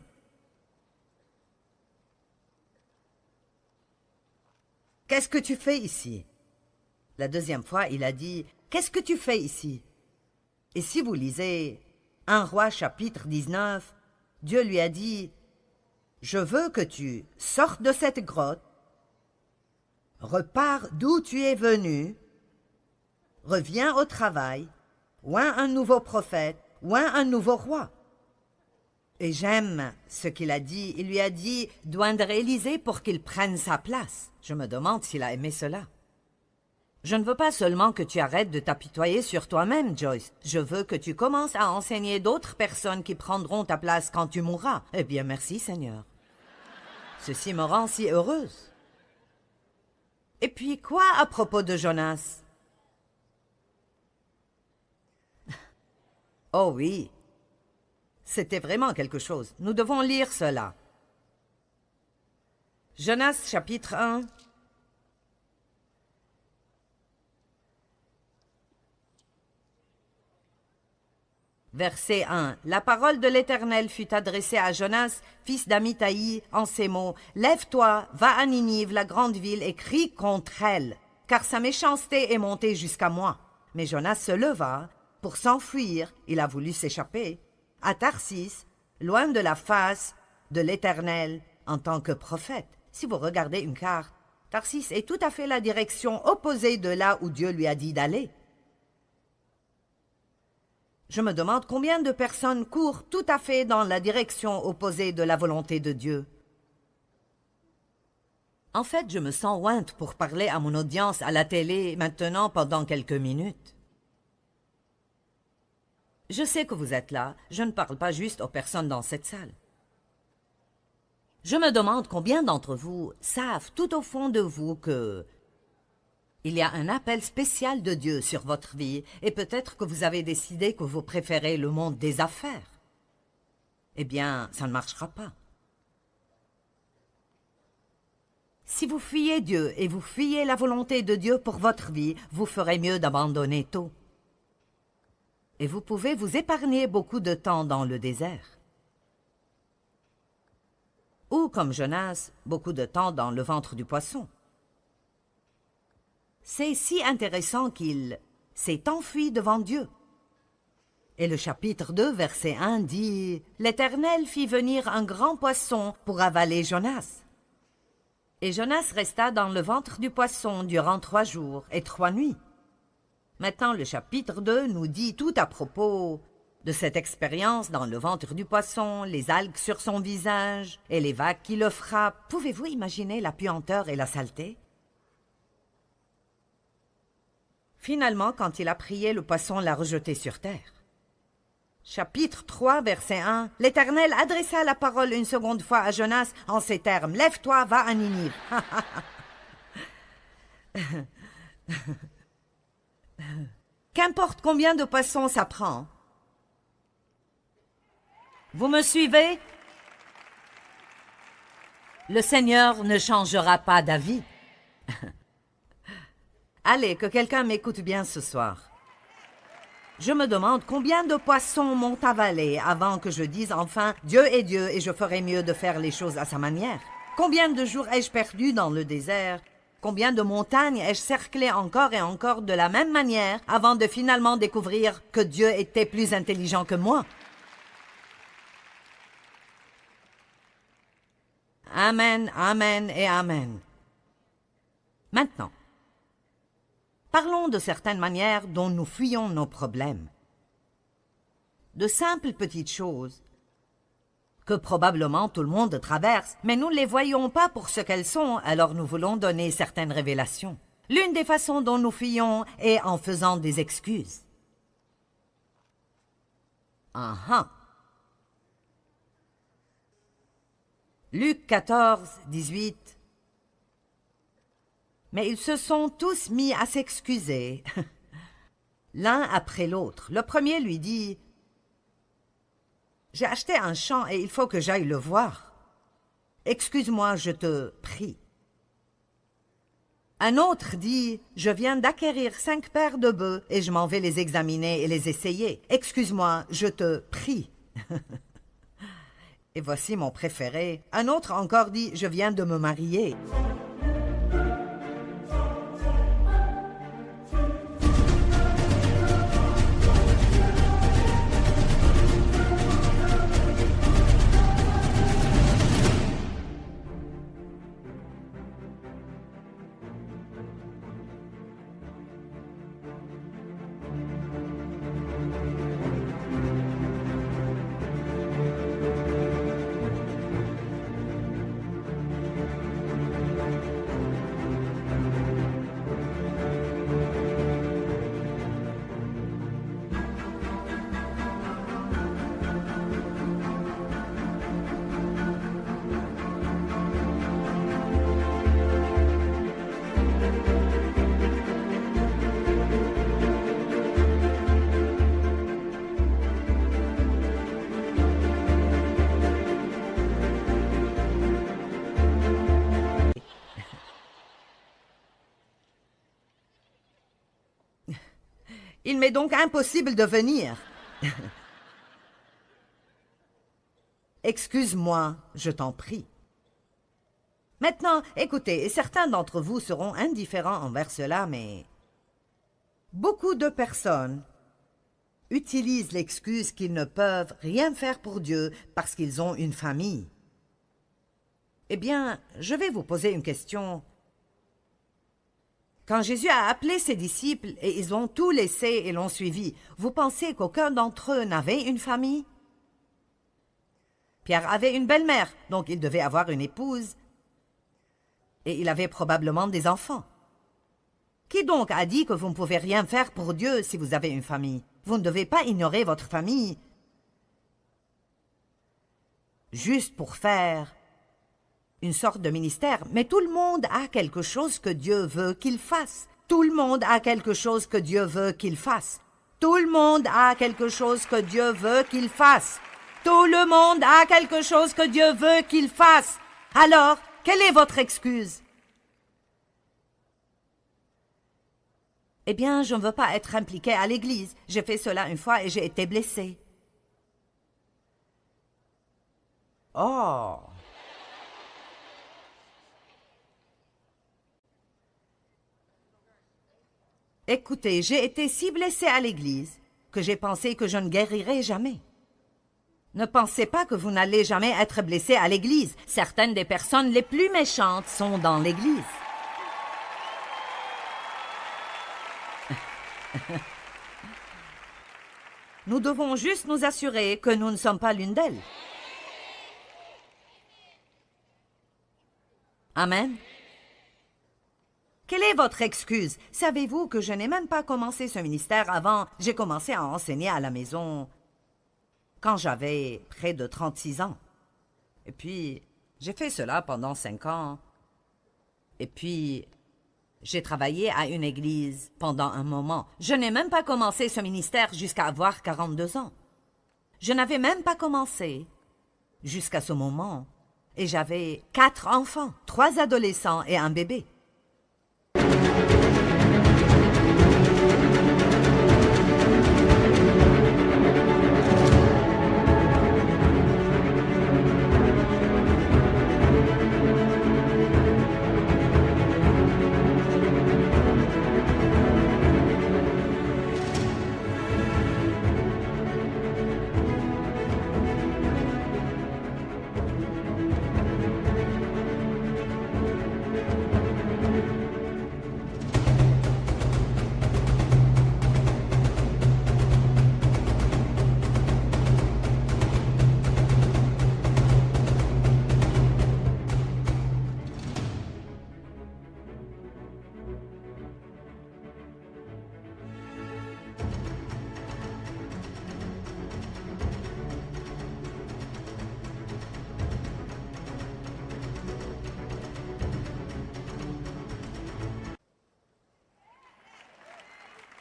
« Qu'est-ce que tu fais ici ?» La deuxième fois, il a dit « Qu'est-ce que tu fais ici ?» Et si vous lisez 1 Roi chapitre 19, Dieu lui a dit « Je veux que tu sortes de cette grotte, repars d'où tu es venu, reviens au travail, oins un nouveau prophète, oins un nouveau roi. » Et j'aime ce qu'il a dit. Il lui a dit d'oindre Élisée pour qu'il prenne sa place. Je me demande s'il a aimé cela. Je ne veux pas seulement que tu arrêtes de t'apitoyer sur toi-même, Joyce. Je veux que tu commences à enseigner d'autres personnes qui prendront ta place quand tu mourras. Eh bien, merci, Seigneur. Ceci me rend si heureuse. Et puis, quoi à propos de Jonas? Oh oui, c'était vraiment quelque chose. Nous devons lire cela. Jonas chapitre 1. Verset 1. La parole de l'Éternel fut adressée à Jonas, fils d'Amithaï, en ces mots. « Lève-toi, va à Ninive, la grande ville, et crie contre elle, car sa méchanceté est montée jusqu'à moi. » Mais Jonas se leva. Pour s'enfuir, il a voulu s'échapper à Tarsis, loin de la face de l'Éternel en tant que prophète. Si vous regardez une carte, Tarsis est tout à fait la direction opposée de là où Dieu lui a dit d'aller. Je me demande combien de personnes courent tout à fait dans la direction opposée de la volonté de Dieu. En fait, je me sens ointe pour parler à mon audience à la télé maintenant pendant quelques minutes. Je sais que vous êtes là, je ne parle pas juste aux personnes dans cette salle. Je me demande combien d'entre vous savent tout au fond de vous que il y a un appel spécial de Dieu sur votre vie et peut-être que vous avez décidé que vous préférez le monde des affaires. Eh bien, ça ne marchera pas. Si vous fuyez Dieu et vous fuyez la volonté de Dieu pour votre vie, vous ferez mieux d'abandonner tôt. Et vous pouvez vous épargner beaucoup de temps dans le désert. Ou, comme Jonas, beaucoup de temps dans le ventre du poisson. C'est si intéressant qu'il s'est enfui devant Dieu. Et le chapitre 2, verset 1 dit « L'Éternel fit venir un grand poisson pour avaler Jonas. » Et Jonas resta dans le ventre du poisson durant 3 jours et 3 nuits. Maintenant, le chapitre 2 nous dit tout à propos de cette expérience dans le ventre du poisson, les algues sur son visage et les vagues qui le frappent. Pouvez-vous imaginer la puanteur et la saleté? Finalement, quand il a prié, le poisson l'a rejeté sur terre. Chapitre 3, verset 1. L'Éternel adressa la parole une seconde fois à Jonas en ces termes. « Lève-toi, va à Ninive. » Qu'importe combien de poissons ça prend. Vous me suivez? Le Seigneur ne changera pas d'avis. Allez, que quelqu'un m'écoute bien ce soir. Je me demande combien de poissons m'ont avalé avant que je dise enfin « Dieu est Dieu et je ferai mieux de faire les choses à sa manière ». Combien de jours ai-je perdu dans le désert? Combien de montagnes ai-je cerclé encore et encore de la même manière avant de finalement découvrir que Dieu était plus intelligent que moi? Amen, amen et amen. Maintenant, parlons de certaines manières dont nous fuyons nos problèmes. De simples petites choses que probablement tout le monde traverse, mais nous ne les voyons pas pour ce qu'elles sont, alors nous voulons donner certaines révélations. L'une des façons dont nous fuyons est en faisant des excuses. Luc 14, 18. Mais ils se sont tous mis à s'excuser, l'un après l'autre. Le premier lui dit « J'ai acheté un champ et il faut que j'aille le voir. Excuse-moi, je te prie. » Un autre dit « Je viens d'acquérir 5 paires de bœufs et je m'en vais les examiner et les essayer. Excuse-moi, je te prie. » Et voici mon préféré. Un autre encore dit « Je viens de me marier. » Il m'est donc impossible de venir. Excuse-moi, je t'en prie. Maintenant, écoutez, certains d'entre vous seront indifférents envers cela, mais beaucoup de personnes utilisent l'excuse qu'ils ne peuvent rien faire pour Dieu parce qu'ils ont une famille. Eh bien, je vais vous poser une question. Quand Jésus a appelé ses disciples et ils ont tout laissé et l'ont suivi, vous pensez qu'aucun d'entre eux n'avait une famille? Pierre avait une belle-mère, donc il devait avoir une épouse. Et il avait probablement des enfants. Qui donc a dit que vous ne pouvez rien faire pour Dieu si vous avez une famille? Vous ne devez pas ignorer votre famille juste pour faire une sorte de ministère, mais tout le monde a quelque chose que Dieu veut qu'il fasse. Tout le monde a quelque chose que Dieu veut qu'il fasse. Tout le monde a quelque chose que Dieu veut qu'il fasse. Tout le monde a quelque chose que Dieu veut qu'il fasse. Alors, quelle est votre excuse? Eh bien, je ne veux pas être impliqué à l'église. J'ai fait cela une fois et j'ai été blessé. Oh! Écoutez, j'ai été si blessée à l'église que j'ai pensé que je ne guérirais jamais. Ne pensez pas que vous n'allez jamais être blessé à l'église. Certaines des personnes les plus méchantes sont dans l'église. Nous devons juste nous assurer que nous ne sommes pas l'une d'elles. Amen. Quelle est votre excuse? Savez-vous que je n'ai même pas commencé ce ministère avant? J'ai commencé à enseigner à la maison quand j'avais près de 36 ans. Et puis, j'ai fait cela pendant 5 ans. Et puis, J'ai travaillé à une église pendant un moment. Je n'ai même pas commencé ce ministère jusqu'à avoir 42 ans. Je n'avais même pas commencé jusqu'à ce moment. Et j'avais 4 enfants, 3 adolescents et un bébé.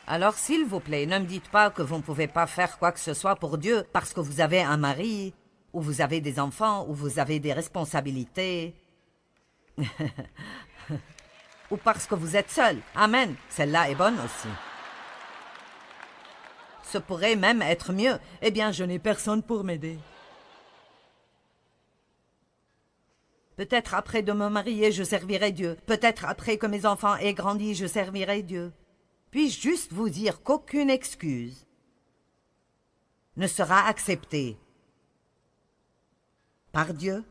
Alors, s'il vous plaît, ne me dites pas que vous ne pouvez pas faire quoi que ce soit pour Dieu parce que vous avez un mari, ou vous avez des enfants, ou vous avez des responsabilités, ou parce que vous êtes seul. Amen. Celle-là est bonne aussi. Ce pourrait même être mieux. Eh bien, je n'ai personne pour m'aider. Peut-être après de me marier, je servirai Dieu. Peut-être après que mes enfants aient grandi, je servirai Dieu. Puis-je juste vous dire qu'aucune excuse ne sera acceptée par Dieu?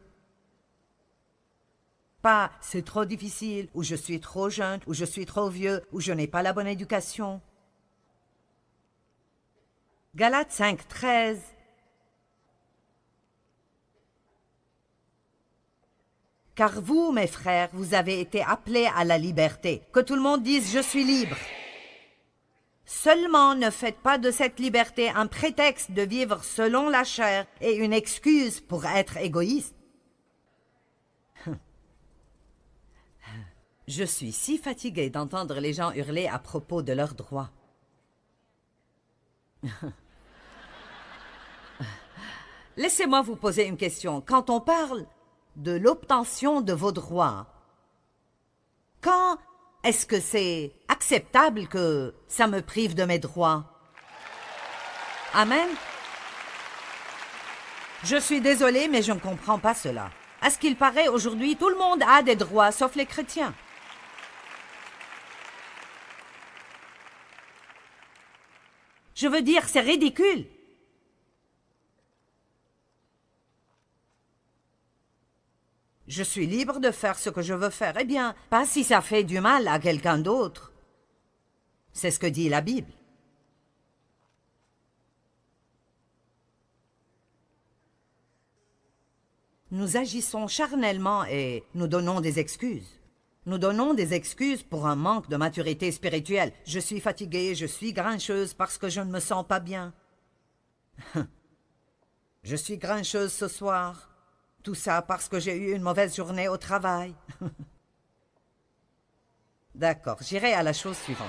Pas « c'est trop difficile » ou « je suis trop jeune » ou « je suis trop vieux » ou « je n'ai pas la bonne éducation ». Galates 5, 13. Car vous, mes frères, vous avez été appelés à la liberté. Que tout le monde dise « je suis libre ». Seulement ne faites pas de cette liberté un prétexte de vivre selon la chair et une excuse pour être égoïste. Je suis si fatiguée d'entendre les gens hurler à propos de leurs droits. Laissez-moi vous poser une question. Quand on parle de l'obtention de vos droits, quand est-ce que c'est acceptable que ça me prive de mes droits? Amen. Je suis désolée, mais je ne comprends pas cela. À ce qu'il paraît, aujourd'hui, tout le monde a des droits, sauf les chrétiens. Je veux dire, c'est ridicule. Je suis libre de faire ce que je veux faire. Eh bien, pas si ça fait du mal à quelqu'un d'autre. C'est ce que dit la Bible. Nous agissons charnellement et nous donnons des excuses. Nous donnons des excuses pour un manque de maturité spirituelle. Je suis fatiguée, je suis grincheuse parce que je ne me sens pas bien. Je suis grincheuse ce soir. Tout ça parce que j'ai eu une mauvaise journée au travail. D'accord, j'irai à la chose suivante.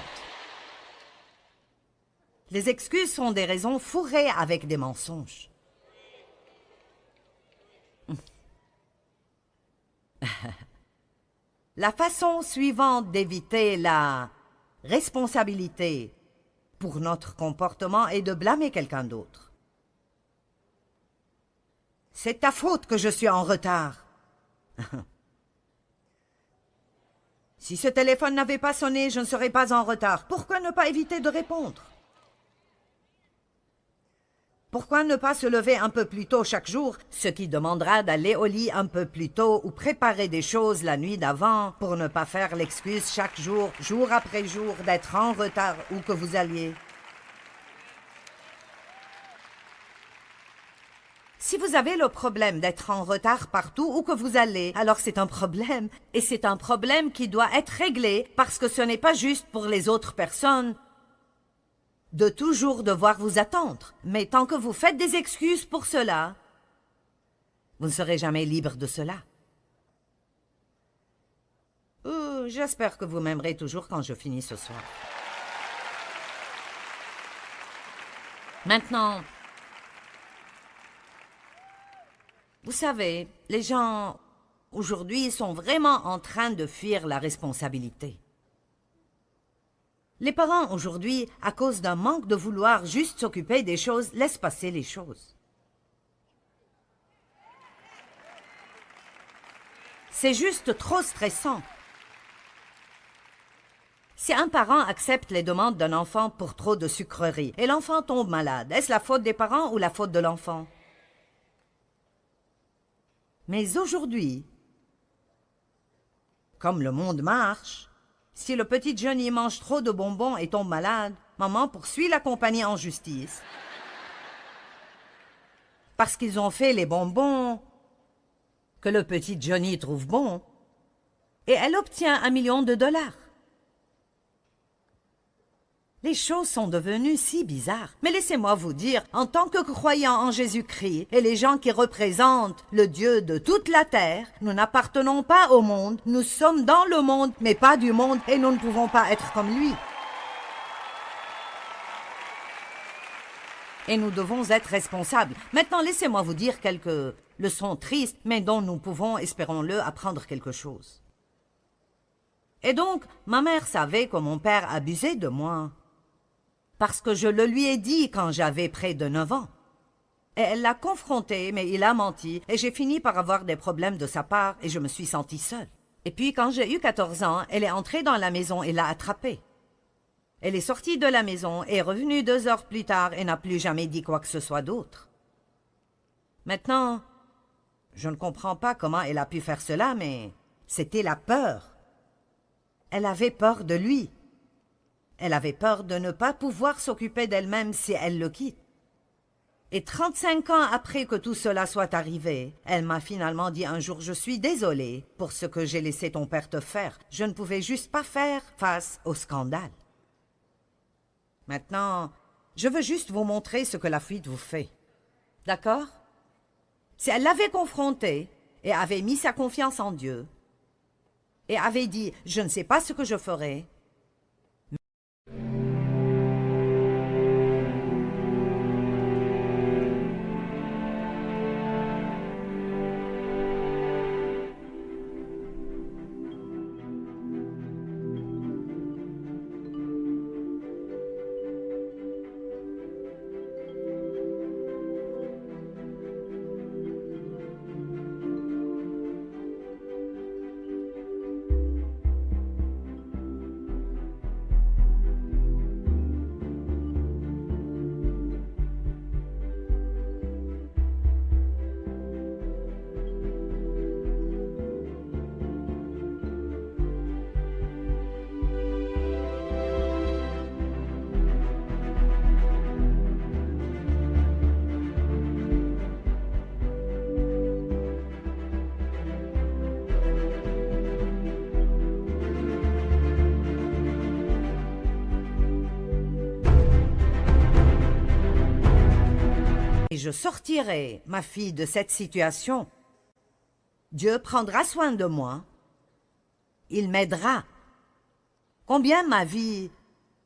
Les excuses sont des raisons fourrées avec des mensonges. La façon suivante d'éviter la responsabilité pour notre comportement est de blâmer quelqu'un d'autre. C'est ta faute que je suis en retard. Si ce téléphone n'avait pas sonné, je ne serais pas en retard. Pourquoi ne pas éviter de répondre? Pourquoi ne pas se lever un peu plus tôt chaque jour, ce qui demandera d'aller au lit un peu plus tôt ou préparer des choses la nuit d'avant pour ne pas faire l'excuse chaque jour, jour après jour, d'être en retard où que vous alliez? Si vous avez le problème d'être en retard partout où que vous allez, alors c'est un problème. Et c'est un problème qui doit être réglé parce que ce n'est pas juste pour les autres personnes de toujours devoir vous attendre. Mais tant que vous faites des excuses pour cela, vous ne serez jamais libre de cela. j'espère que vous m'aimerez toujours quand je finis ce soir. Maintenant, vous savez, les gens aujourd'hui sont vraiment en train de fuir la responsabilité. Les parents aujourd'hui, à cause d'un manque de vouloir juste s'occuper des choses, laissent passer les choses. C'est juste trop stressant. Si un parent accepte les demandes d'un enfant pour trop de sucreries et l'enfant tombe malade, est-ce la faute des parents ou la faute de l'enfant? Mais aujourd'hui, comme le monde marche, si le petit Johnny mange trop de bonbons et tombe malade, maman poursuit la compagnie en justice. Parce qu'ils ont fait les bonbons que le petit Johnny trouve bons, et elle obtient $1 million. Les choses sont devenues si bizarres. Mais laissez-moi vous dire, en tant que croyants en Jésus-Christ et les gens qui représentent le Dieu de toute la terre, nous n'appartenons pas au monde, nous sommes dans le monde, mais pas du monde, et nous ne pouvons pas être comme lui. Et nous devons être responsables. Maintenant, laissez-moi vous dire quelques leçons tristes, mais dont nous pouvons, espérons-le, apprendre quelque chose. Et donc, ma mère savait que mon père abusait de moi. Parce que je le lui ai dit quand j'avais près de 9 ans. Et elle l'a confronté, mais il a menti, et j'ai fini par avoir des problèmes de sa part, et je me suis sentie seule. Et puis, quand j'ai eu 14 ans, elle est entrée dans la maison et l'a attrapé. Elle est sortie de la maison et est revenue 2 heures plus tard et n'a plus jamais dit quoi que ce soit d'autre. Maintenant, je ne comprends pas comment elle a pu faire cela, mais c'était la peur. Elle avait peur de lui. Elle avait peur de ne pas pouvoir s'occuper d'elle-même si elle le quitte. Et 35 ans après que tout cela soit arrivé, elle m'a finalement dit un jour « Je suis désolée pour ce que j'ai laissé ton père te faire. Je ne pouvais juste pas faire face au scandale. » Maintenant, je veux juste vous montrer ce que la fuite vous fait. D'accord? Si elle l'avait confronté et avait mis sa confiance en Dieu et avait dit « Je ne sais pas ce que je ferai », et je sortirai ma fille de cette situation. Dieu prendra soin de moi. Il m'aidera. Combien ma vie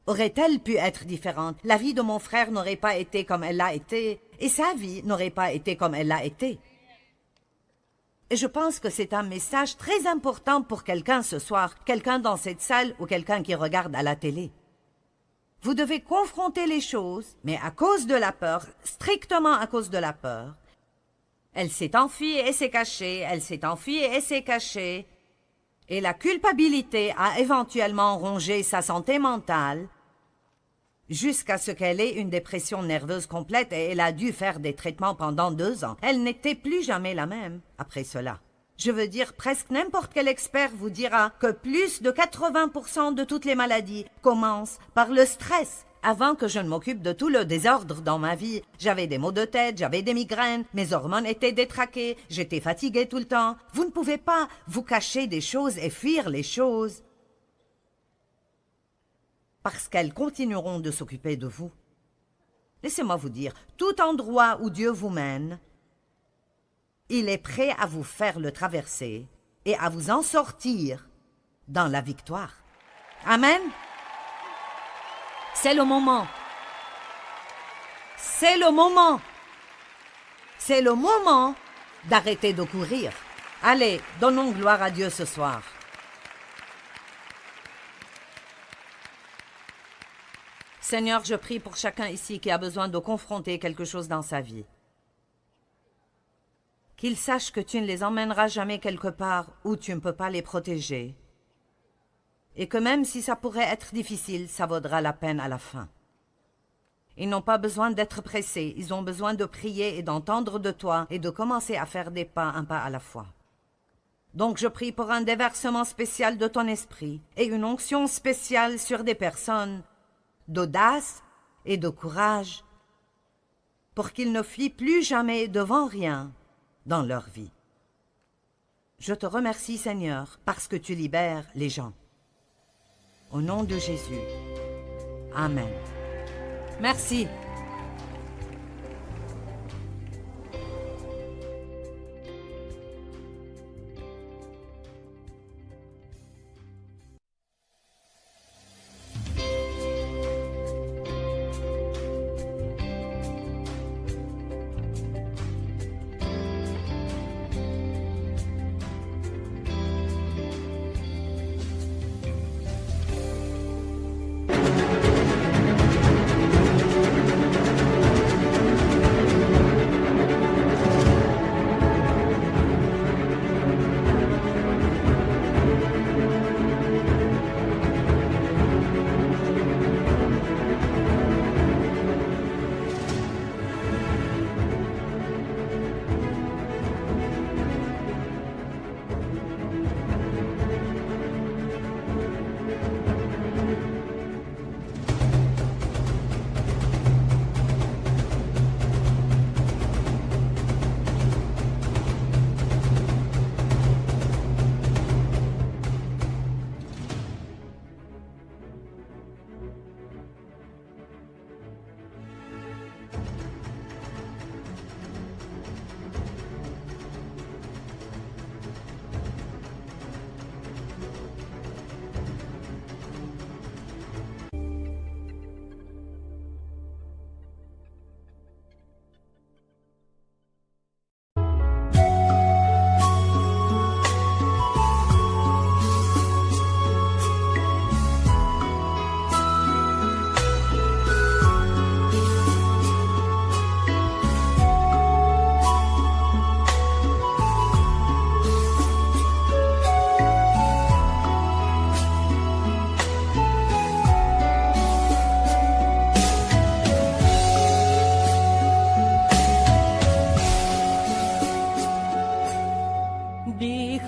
aurait-elle pu être différente? La vie de mon frère n'aurait pas été comme elle l'a été, et sa vie n'aurait pas été comme elle l'a été. Et je pense que c'est un message très important pour quelqu'un ce soir, quelqu'un dans cette salle ou quelqu'un qui regarde à la télé. Vous devez confronter les choses, mais à cause de la peur, strictement à cause de la peur. Elle s'est enfuie et s'est cachée, elle s'est enfuie et s'est cachée. Et la culpabilité a éventuellement rongé sa santé mentale jusqu'à ce qu'elle ait une dépression nerveuse complète et elle a dû faire des traitements pendant 2 ans. Elle n'était plus jamais la même après cela. Je veux dire, presque n'importe quel expert vous dira que plus de 80% de toutes les maladies commencent par le stress. Avant que je ne m'occupe de tout le désordre dans ma vie, j'avais des maux de tête, j'avais des migraines, mes hormones étaient détraquées, j'étais fatiguée tout le temps. Vous ne pouvez pas vous cacher des choses et fuir les choses parce qu'elles continueront de s'occuper de vous. Laissez-moi vous dire, tout endroit où Dieu vous mène, il est prêt à vous faire le traverser et à vous en sortir dans la victoire. Amen. C'est le moment. C'est le moment. C'est le moment d'arrêter de courir. Allez, donnons gloire à Dieu ce soir. Seigneur, je prie pour chacun ici qui a besoin de confronter quelque chose dans sa vie. Qu'ils sachent que tu ne les emmèneras jamais quelque part où tu ne peux pas les protéger. Et que même si ça pourrait être difficile, ça vaudra la peine à la fin. Ils n'ont pas besoin d'être pressés, ils ont besoin de prier et d'entendre de toi et de commencer à faire des pas, un pas à la fois. Donc je prie pour un déversement spécial de ton esprit et une onction spéciale sur des personnes d'audace et de courage pour qu'ils ne fuient plus jamais devant rien dans leur vie. Je te remercie, Seigneur, parce que tu libères les gens. Au nom de Jésus. Amen. Merci.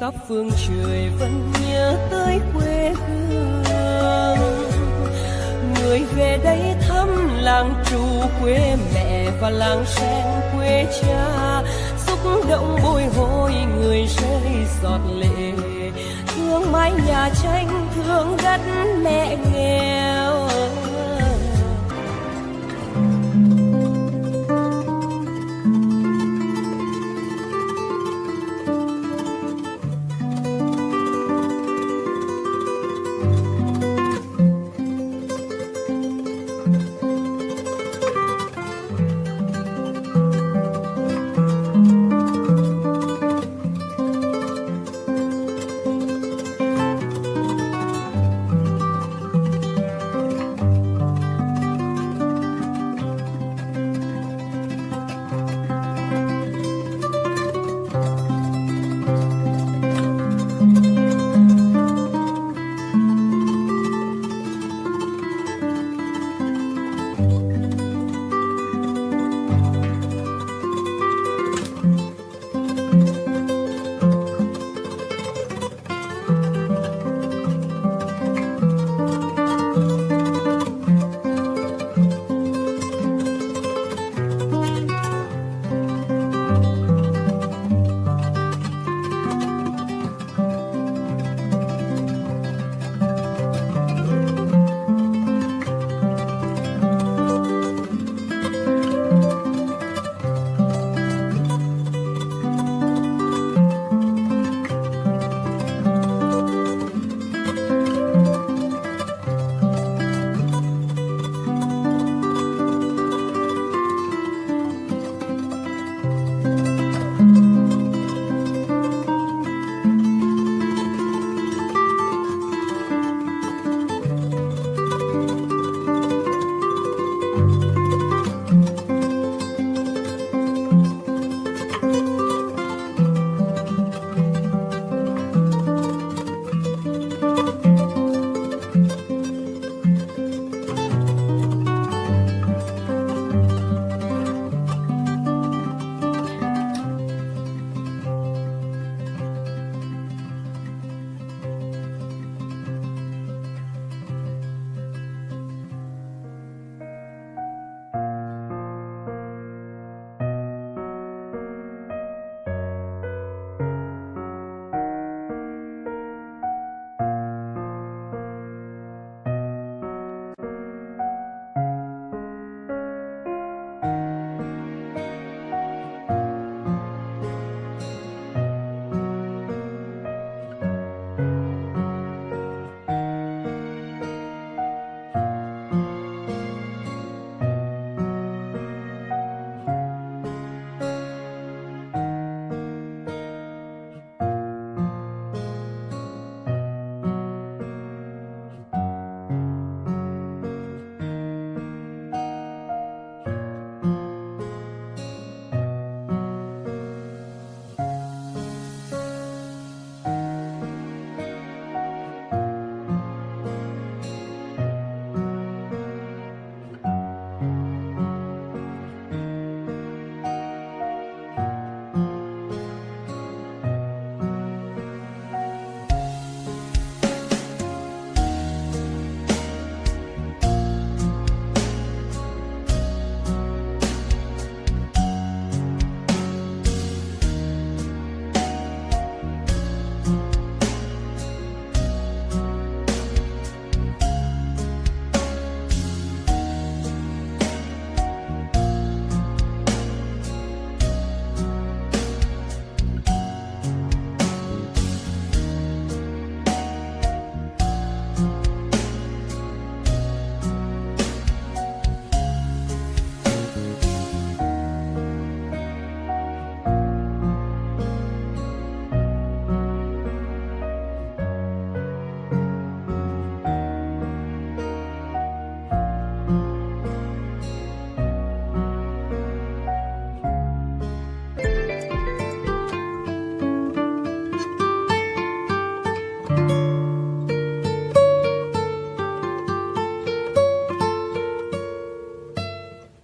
khắp phương trời vẫn nhớ tới quê hương. Người về đây thăm làng Trù quê mẹ và làng Sen quê cha, xúc động bồi hồi người rơi giọt lệ, thương mái nhà tranh thương đất mẹ nghèo.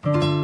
Thank you.